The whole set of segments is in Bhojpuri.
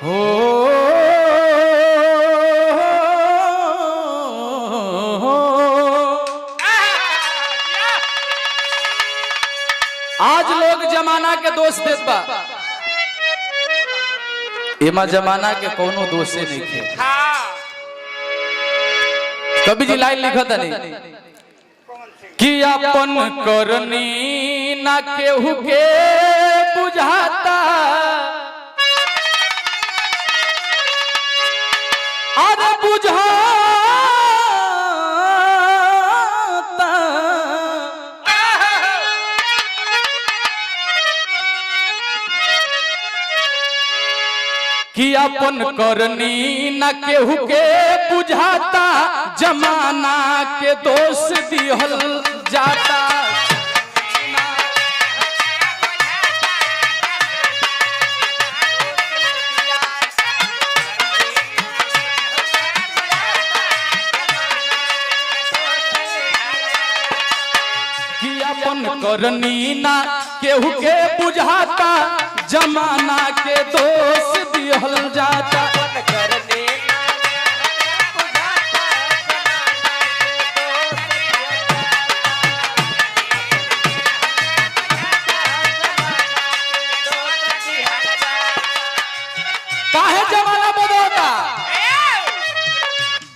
हो आज लोग जमाना के दोष देत बा, एमा जमाना के कोनो दोषे नहीं थे। कभी जी लाइन लिखा था नहीं कि अपन करनी ना केहू के बुझाता, अरे बुझाता कि अपन करनी न केहू के बुझाता, जमाना के दोष दिहल जाता। कि अपन करनी न केहू के बुझाता, जमाना के दोष दिहल जाता। काहे जमाना बदलता,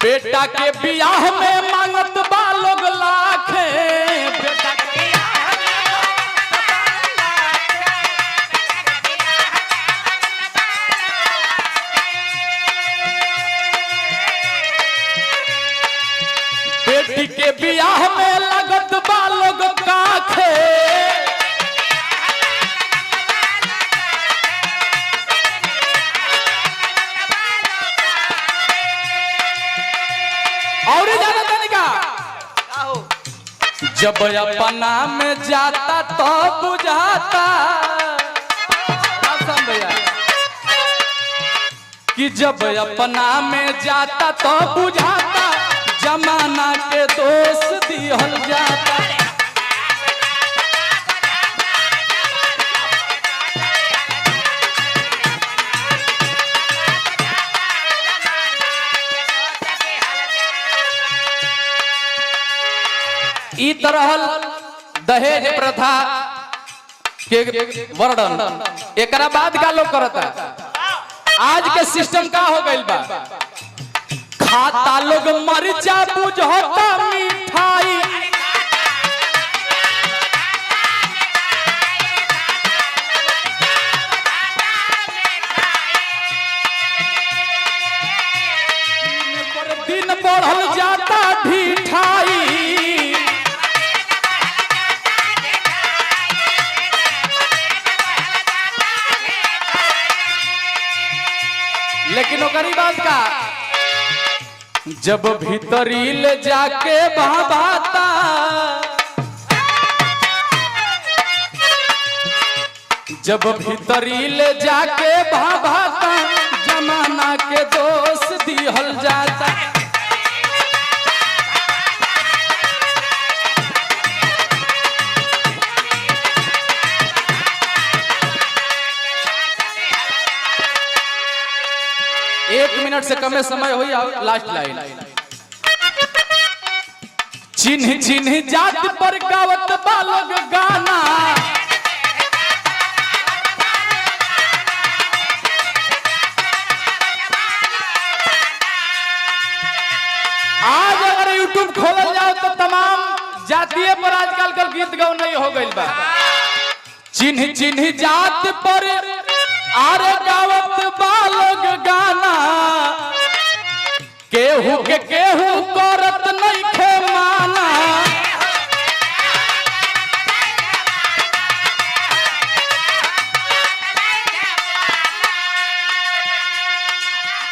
बेटा के बियाह में मांगत बा लोग लाखे, बेटा बेटी के बियाह में लगत बा लोग काखे, और ज्यादा तनिका जब अपना में जाता तो बुझाता, भैया कि जब अपना में जाता तो बुझाता, जमाना के दोष दिहल जाता। ई तरह दहेज प्रथा के वर्णन एकरा बाद का लोग करता। आज के सिस्टम का हो गइल बा, खाता लोग मरचा बुझता मिठाई, दिन बढ़ल जाता ढिठाई, लेकिन ओकरी बात का जब भीतरी ले जाके बहबाता, जब भीतरी ले जाके बहबाता, जमाना के दोष दिहल जाता। एक मिनट से कम समय हुई, लास्ट लाइन। चिन्ह चिन्ह जात पर गावत बा लोग गाना, आज अगर यूट्यूब खोलल जाओ तो तमाम जातीय पर आजकल का गीत गाओ नहीं हो गइल बा। चिन्ह चिन्ह जात पर आरे गावत बा लोग गाना, केहू के केहू करत नहीं खे माना,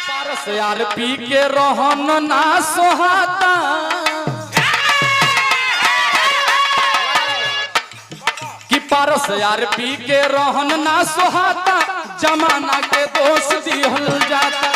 परस यार पी के रहन ना सोहाता, कि परस यार पी के रहन ना सोहाता, जमाना के दोष दिहल जाता।